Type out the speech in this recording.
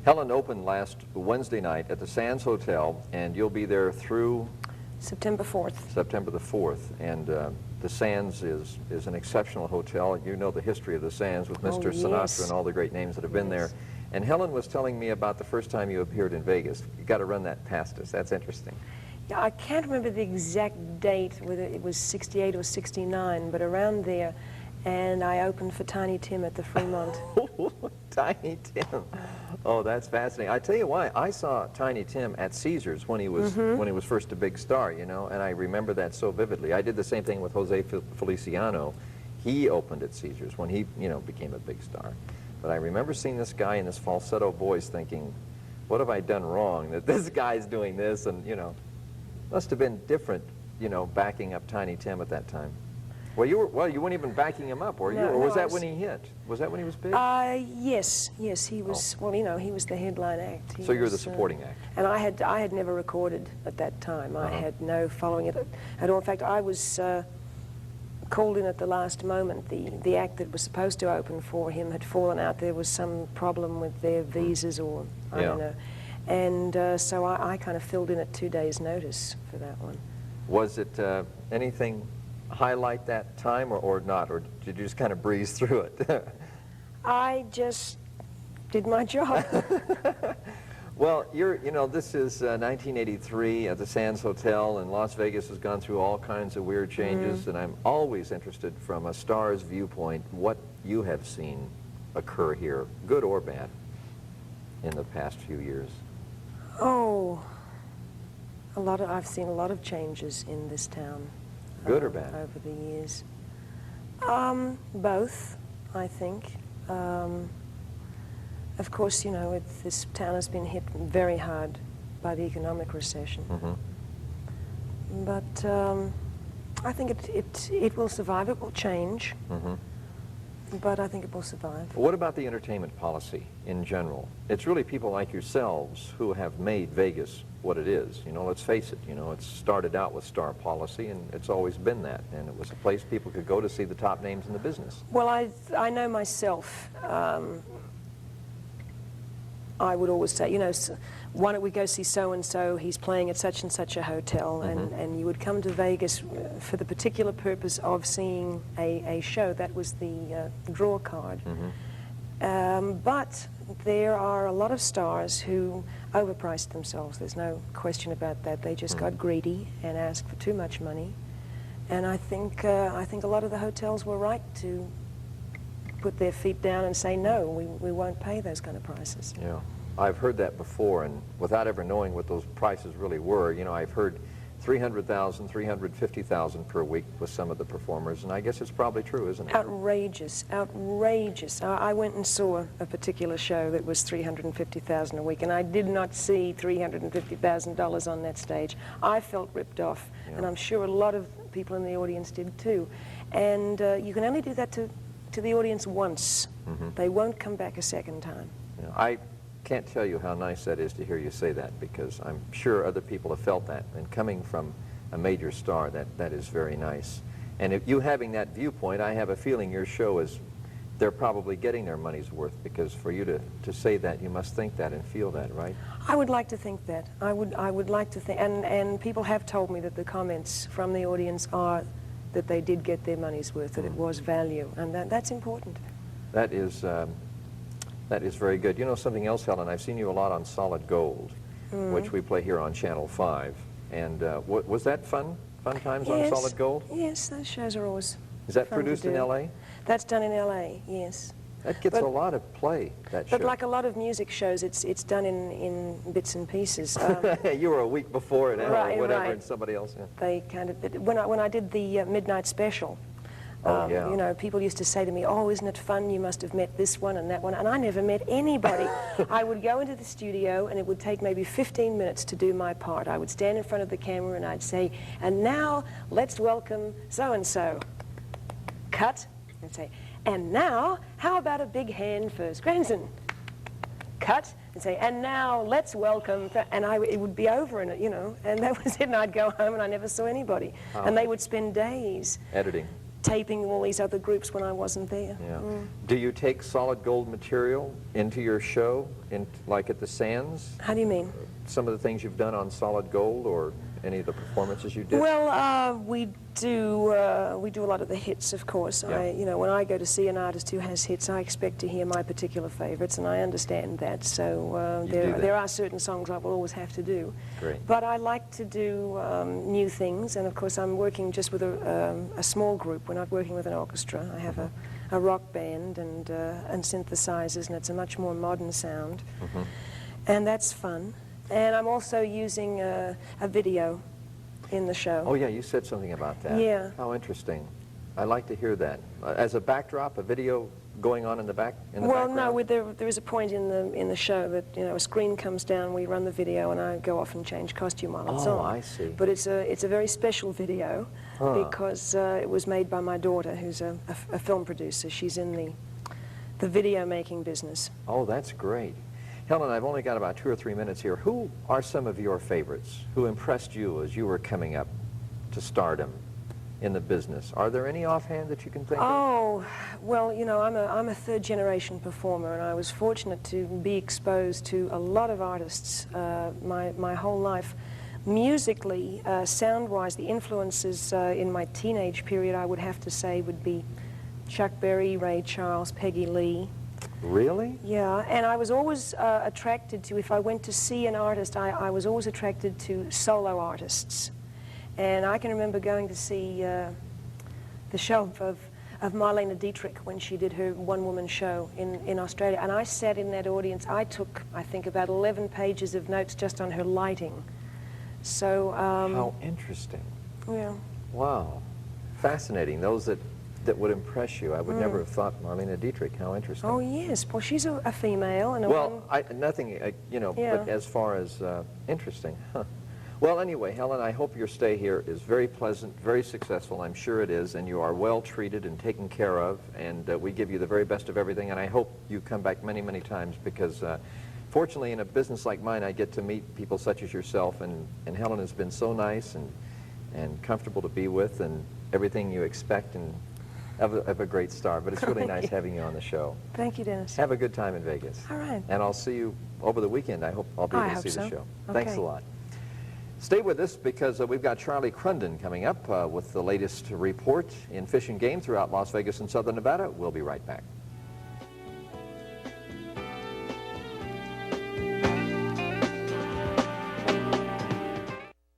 Helen opened last Wednesday night at the Sands Hotel, and you'll be there through September 4th. September the 4th. And the Sands is an exceptional hotel. You know the history of the Sands with Mr. Yes. Sinatra and all the great names that have been there. And Helen was telling me about the first time you appeared in Vegas. You got to run that past us. That's interesting. Yeah, I can't remember the exact date, whether it was 68 or 69, but around there. And I opened for Tiny Tim at the Fremont. Tiny Tim. Oh, that's fascinating. I tell you why. I saw Tiny Tim at Caesars when he was first a big star, you know, and I remember that so vividly. I did the same thing with Jose Feliciano. He opened at Caesars when he, you know, became a big star. But I remember seeing this guy in this falsetto voice thinking, what have I done wrong that this guy's doing this? And, you know, must have been different, you know, backing up Tiny Tim at that time. Well, you weren't even backing him up, were you? Or was that when he hit? Was that when he was big? Yes, he was. Well, you know, he was the headline act. So you're the supporting act. And I had never recorded at that time. I had no following it at all. In fact, I was called in at the last moment. The act that was supposed to open for him had fallen out. There was some problem with their visas, or I don't know. And so I kind of filled in at 2 days' notice for that one. Was it anything highlight that time or not, or did you just kind of breeze through it? I just did my job. Well, you know, this is 1983 at the Sands Hotel, and Las Vegas has gone through all kinds of weird changes, and I'm always interested from a star's viewpoint what you have seen occur here, good or bad, in the past few years. Oh, I've seen a lot of changes in this town. Good or bad? Over the years. Both, I think. Of course, you know, this town has been hit very hard by the economic recession. But I think it will survive. It will change. But I think it will survive. What about the entertainment policy in general? It's really people like yourselves who have made Vegas what it is. You know, let's face it, you know, it started out with star policy, and it's always been that. And it was a place people could go to see the top names in the business. Well, I know myself. I would always say, you know, why don't we go see so-and-so, he's playing at such and such a hotel, and you would come to Vegas for the particular purpose of seeing a show. That was the draw card. But there are a lot of stars who overpriced themselves. There's no question about that. They just got greedy and asked for too much money. And I think a lot of the hotels were right to put their feet down and say, no, we won't pay those kind of prices. Yeah, I've heard that before, and without ever knowing what those prices really were, you know, I've heard $300,000, $350,000 per week with some of the performers, and I guess it's probably true, isn't it? Outrageous, outrageous. I went and saw a particular show that was $350,000 a week, and I did not see $350,000 on that stage. I felt ripped off, and I'm sure a lot of people in the audience did too. And you can only do that to the audience once. They won't come back a second time. You know, I can't tell you how nice that is to hear you say that, because I'm sure other people have felt that, and coming from a major star, that is very nice. And if you having that viewpoint, I have a feeling your show is, they're probably getting their money's worth, because for you to say that, you must think that and feel that, right? I would like to think that. I would like to think, and people have told me that the comments from the audience are that they did get their money's worth, that it was value, and that's important. That is very good. You know something else, Helen? I've seen you a lot on Solid Gold, which we play here on Channel 5. And was that fun times on Solid Gold? Yes, those shows are always Is that fun produced to do. in L.A.? That's done in L.A., yes. That gets a lot of play, that show. But like a lot of music shows, it's done in bits and pieces. You were a week before and right, whatever, right. and somebody else. Yeah. They kind of, when I did the midnight special, you know, people used to say to me, oh, isn't it fun? You must have met this one and that one. And I never met anybody. I would go into the studio, and it would take maybe 15 minutes to do my part. I would stand in front of the camera, and I'd say, and now let's welcome so-and-so. Cut. I'd say, and now, how about a big hand for Scranton? Cut. And say, and now let's welcome, and it would be over, and that was it, and I'd go home, and I never saw anybody. And they would spend days editing. taping all these other groups when I wasn't there. Yeah. Do you take solid gold material into your show, like at the Sands? How do you mean? Some of the things you've done on solid gold, or any of the performances you did? Well, we do a lot of the hits, of course. Yeah. You know, when I go to see an artist who has hits, I expect to hear my particular favorites, and I understand that. So there are certain songs I will always have to do. Great. But I like to do new things, and of course I'm working just with a small group. We're not working with an orchestra. I have a rock band and synthesizers, and it's a much more modern sound, and that's fun. And I'm also using a video in the show. Oh yeah, you said something about that. Yeah. How interesting. I like to hear that. As a backdrop, a video going on in the background? Well, no, there is a point in the show that, you know, a screen comes down, we run the video, and I go off and change costume while it's on. Oh, I see. But it's a very special video because it was made by my daughter, who's a film producer. She's in the video making business. Oh, that's great. Helen, I've only got about 2 or 3 minutes here. Who are some of your favorites? Who impressed you as you were coming up to stardom in the business? Are there any offhand that you can think of? Oh, well, you know, I'm a third-generation performer, and I was fortunate to be exposed to a lot of artists my whole life. Musically, sound-wise, the influences in my teenage period, I would have to say, would be Chuck Berry, Ray Charles, Peggy Lee. Really? Yeah, and I was always attracted to, if I went to see an artist, I was always attracted to solo artists. And I can remember going to see the show of Marlene Dietrich when she did her one-woman show in Australia. And I sat in that audience. I took, I think, about 11 pages of notes just on her lighting. So... how interesting. Yeah. Wow. Fascinating. Those that would impress you. I would never have thought Marlene Dietrich. How interesting. Oh, yes. Well, she's a female. And well, nothing, you know, Yeah. but as far as interesting. Huh. Well, anyway, Helen, I hope your stay here is very pleasant, very successful. I'm sure it is, and you are well treated and taken care of, and we give you the very best of everything, and I hope you come back many, many times because fortunately in a business like mine, I get to meet people such as yourself, and Helen has been so nice and comfortable to be with, and everything you expect and of a great star, but it's really nice having you on the show. Thank you, Dennis. Have a good time in Vegas. All right. And I'll see you over the weekend. I hope I'll be able to see the show. Thanks a lot. Stay with us because we've got Charlie Crunden coming up with the latest report in fish and game throughout Las Vegas and Southern Nevada. We'll be right back.